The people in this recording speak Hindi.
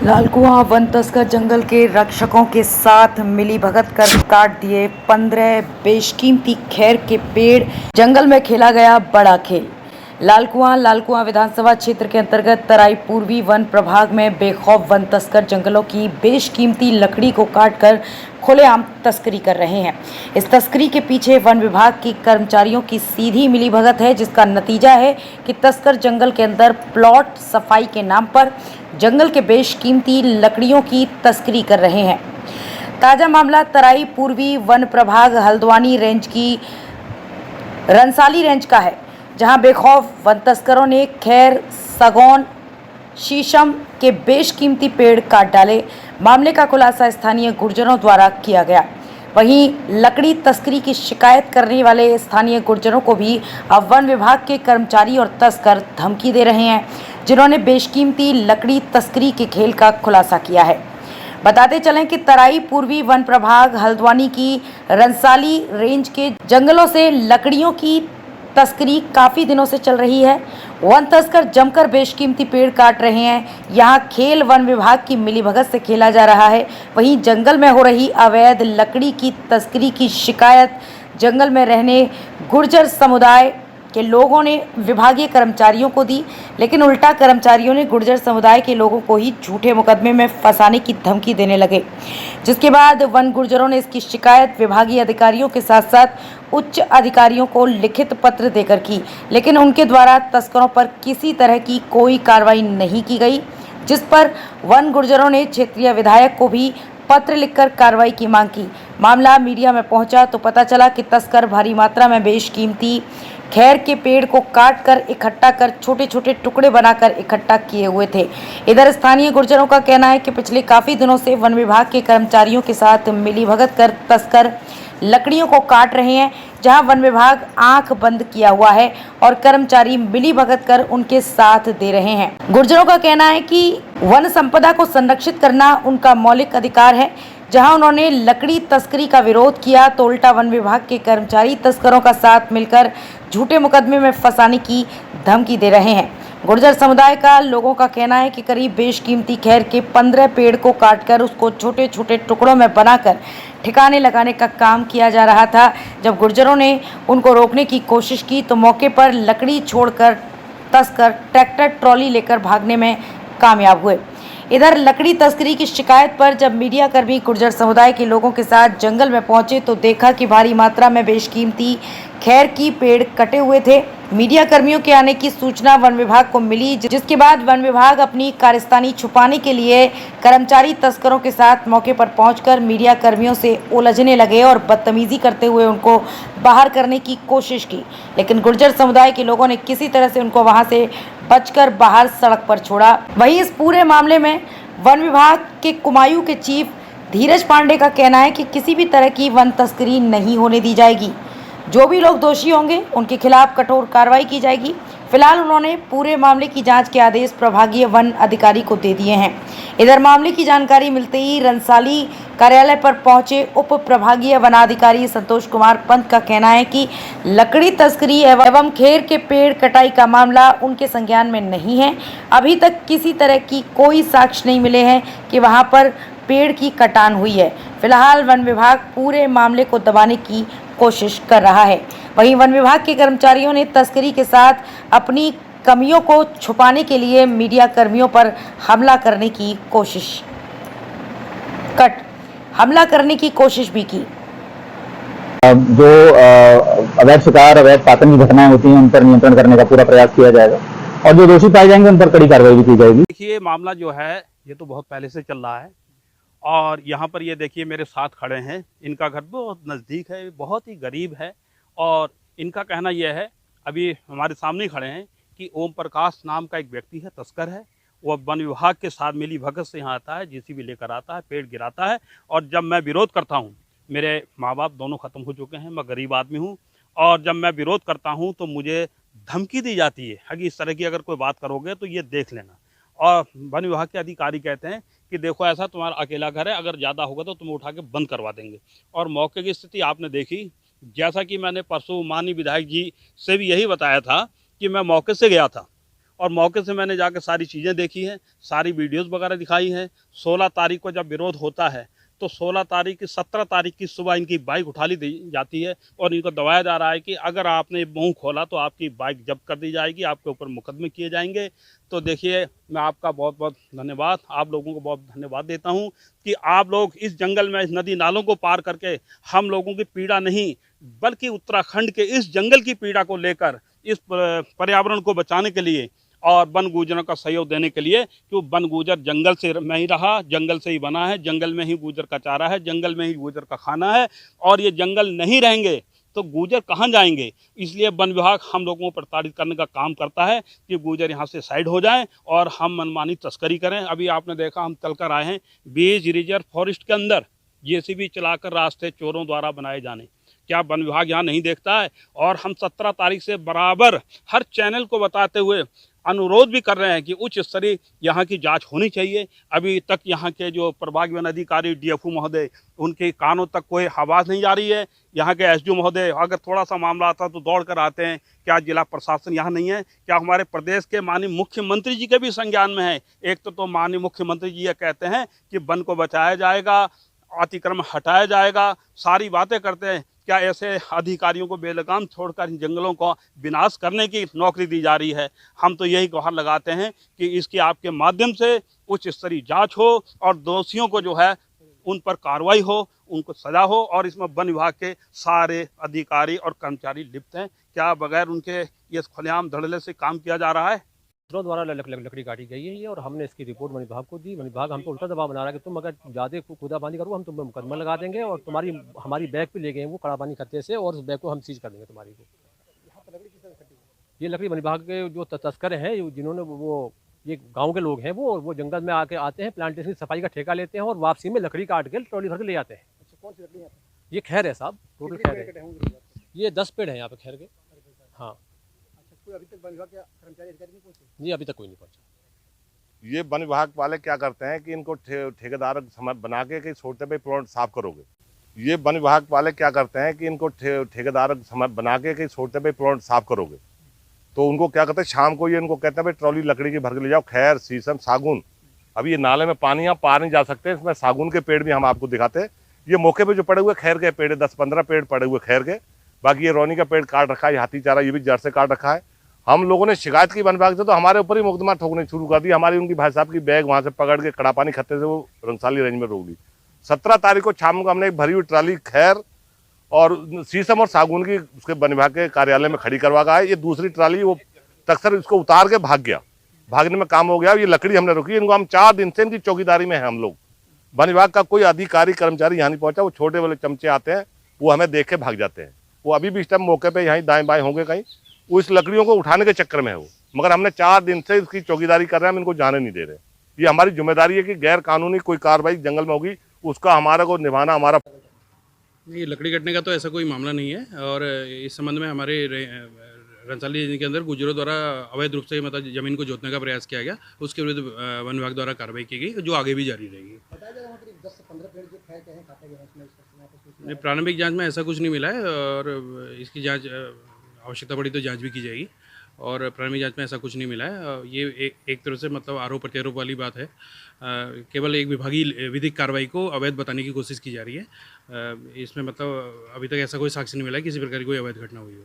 लालकुआं वन तस्कर जंगल के रक्षकों के साथ मिलीभगत कर काट दिए 15 बेशकीमती खैर के पेड़। जंगल में खेला गया बड़ा खेल। लालकुआं विधानसभा क्षेत्र के अंतर्गत तराई पूर्वी वन प्रभाग में बेखौफ वन तस्कर जंगलों की बेशकीमती लकड़ी को काटकर खुलेआम तस्करी कर रहे हैं। इस तस्करी के पीछे वन विभाग के कर्मचारियों की सीधी मिलीभगत है, जिसका नतीजा है कि तस्कर जंगल के अंदर प्लॉट सफाई के नाम पर जंगल के बेशकीमती लकड़ियों की तस्करी कर रहे हैं। ताजा मामला तराई पूर्वी वन प्रभाग हल्द्वानी रेंज की रंसाली रेंज का है, जहां बेखौफ वन तस्करों ने खैर, सागौन, शीशम के बेशकीमती पेड़ काट डाले। मामले का खुलासा स्थानीय गुर्जरों द्वारा किया गया। वहीं लकड़ी तस्करी की शिकायत करने वाले स्थानीय गुर्जरों को भी अब वन विभाग के कर्मचारी और तस्कर धमकी दे रहे हैं, जिन्होंने बेशकीमती लकड़ी तस्करी के खेल का खुलासा किया है। बताते चलें कि तराई पूर्वी वन प्रभाग हल्द्वानी की रंसाली रेंज के जंगलों से लकड़ियों की तस्करी काफ़ी दिनों से चल रही है। वन तस्कर जमकर बेशकीमती पेड़ काट रहे हैं। यहाँ खेल वन विभाग की मिलीभगत से खेला जा रहा है। वहीं जंगल में हो रही अवैध लकड़ी की तस्करी की शिकायत जंगल में रहने गुर्जर समुदाय के लोगों ने विभागीय कर्मचारियों को दी, लेकिन उल्टा कर्मचारियों ने गुर्जर समुदाय के लोगों को ही झूठे मुकदमे में फंसाने की धमकी देने लगे, जिसके बाद वन गुर्जरों ने इसकी शिकायत विभागीय अधिकारियों के साथ साथ उच्च अधिकारियों को लिखित पत्र देकर की, लेकिन उनके द्वारा तस्करों पर किसी तरह की कोई कार्रवाई नहीं की गई, जिस पर वन गुर्जरों ने क्षेत्रीय विधायक को भी पत्र लिखकर कार्रवाई की मांग की। मामला मीडिया में पहुंचा तो पता चला कि तस्कर भारी मात्रा में बेशकीमती खैर के पेड़ को काट कर इकट्ठा कर छोटे छोटे टुकड़े बनाकर इकट्ठा किए हुए थे। इधर स्थानीय गुर्जरों का कहना है कि पिछले काफ़ी दिनों से वन विभाग के कर्मचारियों के साथ मिलीभगत कर तस्कर लकड़ियों को काट रहे हैं, जहां वन विभाग आंख बंद किया हुआ है और कर्मचारी मिलीभगत कर उनके साथ दे रहे हैं। गुर्जरों का कहना है कि वन संपदा को संरक्षित करना उनका मौलिक अधिकार है। जहां उन्होंने लकड़ी तस्करी का विरोध किया तो उल्टा वन विभाग के कर्मचारी तस्करों का साथ मिलकर झूठे मुकदमे में फंसाने की धमकी दे रहे हैं। गुर्जर समुदाय का लोगों का कहना है कि करीब बेशकीमती खैर के 15 पेड़ को काटकर उसको छोटे छोटे टुकड़ों में बनाकर ठिकाने लगाने का काम किया जा रहा था। जब गुर्जरों ने उनको रोकने की कोशिश की तो मौके पर लकड़ी छोड़कर तस्कर ट्रैक्टर ट्रॉली लेकर भागने में कामयाब हुए। इधर लकड़ी तस्करी की शिकायत पर जब मीडिया कर्मी गुर्जर समुदाय के लोगों के साथ जंगल में पहुंचे तो देखा कि भारी मात्रा में बेशकीमती खैर की पेड़ कटे हुए थे। मीडिया कर्मियों के आने की सूचना वन विभाग को मिली, जिसके बाद वन विभाग अपनी कारस्तानी छुपाने के लिए कर्मचारी तस्करों के साथ मौके पर पहुंचकर मीडिया कर्मियों से उलझने लगे और बदतमीजी करते हुए उनको बाहर करने की कोशिश की, लेकिन गुर्जर समुदाय के लोगों ने किसी तरह से उनको वहां से बचकर बाहर सड़क पर छोड़ा। वहीं इस पूरे मामले में वन विभाग के कुमायूं के चीफ धीरज पांडे का कहना है कि किसी भी तरह की वन तस्करी नहीं होने दी जाएगी। जो भी लोग दोषी होंगे उनके खिलाफ कठोर कार्रवाई की जाएगी। फिलहाल उन्होंने पूरे मामले की जांच के आदेश प्रभागीय वन अधिकारी को दे दिए हैं। इधर मामले की जानकारी मिलते ही रंसाली कार्यालय पर पहुंचे उप प्रभागीय वनाधिकारी संतोष कुमार पंत का कहना है कि लकड़ी तस्करी एवं खेर के पेड़ कटाई का मामला उनके संज्ञान में नहीं है। अभी तक किसी तरह की कोई साक्ष्य नहीं मिले हैं कि वहां पर पेड़ की कटान हुई है। फिलहाल वन विभाग पूरे मामले को दबाने की कोशिश कर रहा है। वहीं वन विभाग के कर्मचारियों ने तस्करी के साथ अपनी कमियों को छुपाने के लिए मीडिया कर्मियों पर हमला करने की कोशिश भी की। जो अवैध शिकार, अवैध पातन की घटनाएं होती हैं, उन पर नियंत्रण करने का पूरा प्रयास किया जाएगा और जो दोषी पाए जाएंगे उन पर कड़ी कार्रवाई भी की जाएगी। देखिए, मामला जो है ये तो बहुत पहले से चल रहा है और यहाँ पर ये देखिए मेरे साथ खड़े हैं, इनका घर बहुत नज़दीक है, बहुत ही गरीब है और इनका कहना यह है, अभी हमारे सामने ही खड़े हैं, कि ओम प्रकाश नाम का एक व्यक्ति है, तस्कर है। वो वन विभाग के साथ मिली भगत से यहाँ आता है, जेसीबी लेकर आता है, पेड़ गिराता है और जब मैं विरोध करता हूँ, मेरे माँ बाप दोनों ख़त्म हो चुके हैं, मैं गरीब आदमी हूँ और जब मैं विरोध करता हूँ तो मुझे धमकी दी जाती है कि इस तरह की अगर कोई बात करोगे तो ये देख लेना। और वन विभाग के अधिकारी कहते हैं कि देखो ऐसा तुम्हारा अकेला घर है, अगर ज़्यादा होगा तो तुम्हें उठा के बंद करवा देंगे। और मौके की स्थिति आपने देखी, जैसा कि मैंने परसों माननीय विधायक जी से भी यही बताया था कि मैं मौके से गया था और मौके से मैंने जाकर सारी चीज़ें देखी हैं, सारी वीडियोस वगैरह दिखाई हैं। 16 तारीख को जब विरोध होता है तो 16 तारीख की 17 तारीख की सुबह इनकी बाइक उठा ली जाती है और इनको दबाया जा रहा है कि अगर आपने मुंह खोला तो आपकी बाइक जब्त कर दी जाएगी, आपके ऊपर मुकदमे किए जाएंगे। तो देखिए, मैं आपका बहुत बहुत धन्यवाद, आप लोगों को बहुत धन्यवाद देता हूं कि आप लोग इस जंगल में, इस नदी नालों को पार करके हम लोगों की पीड़ा नहीं बल्कि उत्तराखंड के इस जंगल की पीड़ा को लेकर इस पर्यावरण को बचाने के लिए और वन गुर्जरों का सहयोग देने के लिए, कि वन गुर्जर जंगल से में ही रहा, जंगल से ही बना है, जंगल में ही गुर्जर का चारा है, जंगल में ही गुर्जर का खाना है और ये जंगल नहीं रहेंगे तो गुर्जर कहाँ जाएंगे। इसलिए वन विभाग हम लोगों को प्रताड़ित करने का काम करता है कि गुर्जर यहाँ से साइड हो जाएं और हम मनमानी तस्करी करें। अभी आपने देखा, हम चलकर आए हैं बीज रिजर्व फॉरेस्ट के अंदर जेसीबी चलाकर रास्ते चोरों द्वारा बनाए जाने। क्या वन विभाग यहाँ नहीं देखता है? और हम 17 तारीख से बराबर हर चैनल को बताते हुए अनुरोध भी कर रहे हैं कि उच्च स्तरीय यहाँ की जांच होनी चाहिए। अभी तक यहाँ के जो प्रभाग वन अधिकारी डीएफओ महोदय, उनके कानों तक कोई आवाज़ नहीं जा रही है। यहाँ के एसडीओ महोदय अगर थोड़ा सा मामला आता तो दौड़ कर आते हैं। क्या जिला प्रशासन यहाँ नहीं है? क्या हमारे प्रदेश के माननीय मुख्यमंत्री जी के भी संज्ञान में है? एक तो माननीय मुख्यमंत्री जी ये कहते हैं कि वन को बचाया जाएगा, अतिक्रमण हटाया जाएगा, सारी बातें करते हैं। क्या ऐसे अधिकारियों को बेलगाम छोड़कर इन जंगलों को विनाश करने की नौकरी दी जा रही है? हम तो यही गुहार लगाते हैं कि इसकी आपके माध्यम से उच्च स्तरीय जांच हो और दोषियों को जो है उन पर कार्रवाई हो, उनको सजा हो। और इसमें वन विभाग के सारे अधिकारी और कर्मचारी लिप्त हैं। क्या बगैर उनके ये खुलेआम धड़ल्ले से काम किया जा रहा है? दूसरों द्वारा लकड़ी काटी गई है ये, और हमने इसकी रिपोर्ट वन विभाग को दी। वन विभाग हम पे उल्टा दबाव बना रहा है कि तुम अगर ज़्यादा खुदाबांदी करो हम तुम पे मुकदमा लगा देंगे और तुम्हारी हमारी बैग पे ले गए वो कड़ाबानी खत्ते से और उस बैग को हम सीज कर देंगे तुम्हारी को। ये लकड़ी वन विभाग के जो तस्कर हैं, जिन्होंने वो ये गाँव के लोग हैं, वो जंगल में आते हैं, प्लांटेशन की सफाई का ठेका लेते हैं और वापसी में लकड़ी काट के ट्रॉली भर के ले जाते हैं। कौन सी लकड़ी? ये खैर है साहब, टोटल खैर है। ये 10 पेड़ हैं यहाँ पे खैर के। हाँ, अभी तक वन विभाग के कर्मचारी अधिकारी नहीं पहुंचे? जी अभी तक कोई नहीं पहुंचा। ये वन विभाग वाले क्या करते हैं कि इनको ठेकेदार बना के कि छोड़ते पे प्लॉट साफ करोगे। ये वन विभाग वाले क्या करते हैं कि इनको ठेकेदार बना के कि छोड़ते पे प्लॉट साफ करोगे, तो उनको क्या करते हैं शाम को ये इनको कहते हैं भाई ट्रॉली लकड़ी की भर के ले जाओ, खैर, शीशम, सागुन। अभी ये नाले में पानी आप पार नहीं जा सकते, इसमें सागुन के पेड़ भी हम आपको दिखाते हैं। ये मौके पे जो पड़े हुए खैर के पेड़ 10-15 पेड़ पड़े हुए खैर के, बाकी ये रौनी का पेड़ काट रखा है, हाथी चारा ये भी जड़ से काट रखा है। हम लोगों ने शिकायत की वन विभाग से तो हमारे ऊपर ही मुकदमा ठोकने शुरू कर दी। हमारी उनकी भाई साहब की बैग वहाँ से पकड़ के कड़ापानी खत्ते से वो रंगसाली रेंज में रोक दी। 17 तारीख को शाम को हमने एक भरी हुई ट्राली खैर और शीशम और सागुन की उसके वन विभाग के कार्यालय में खड़ी करवा गया है। ये दूसरी ट्राली वो तक्सर इसको उतार के भाग गया, भागने में काम हो गया। ये लकड़ी हमने रोकी, इनको हम 4 दिन से इनकी चौकीदारी में है हम लोग। वन विभाग का कोई अधिकारी कर्मचारी यहाँ नहीं पहुंचा। वो छोटे वाले चमचे आते हैं, वो हमें देख के भाग जाते हैं। वो अभी भी इस टाइम मौके पे यहीं दाएं बाएं होंगे कहीं, वो इस लकड़ियों को उठाने के चक्कर में है वो। मगर हमने 4 दिन से इसकी चौकीदारी कर रहे हैं, हम इनको जाने नहीं दे रहे। ये हमारी जिम्मेदारी है कि गैर कानूनी कोई कार्रवाई जंगल में होगी उसका हमारा को निभाना हमारा। ये लकड़ी कटने का तो ऐसा कोई मामला नहीं है और इस संबंध में हमारे रंसाली रीजन के अंदर गुर्जरों द्वारा अवैध रूप से मतलब ज़मीन को जोतने का प्रयास किया गया, उसके विरुद्ध वन विभाग द्वारा कार्रवाई की गई जो आगे भी जारी रहेगी। प्रारंभिक जांच में ऐसा कुछ नहीं मिला है और इसकी जांच आवश्यकता पड़ी तो जांच भी की जाएगी और प्रारंभिक जांच में ऐसा कुछ नहीं मिला है। ये एक तरह से मतलब आरोप प्रत्यारोप वाली बात है। केवल एक विभागीय विधिक कार्रवाई को अवैध बताने की कोशिश की जा रही है। इसमें मतलब अभी तक ऐसा कोई साक्ष्य नहीं मिला है किसी प्रकार की कोई अवैध घटना हुई हो।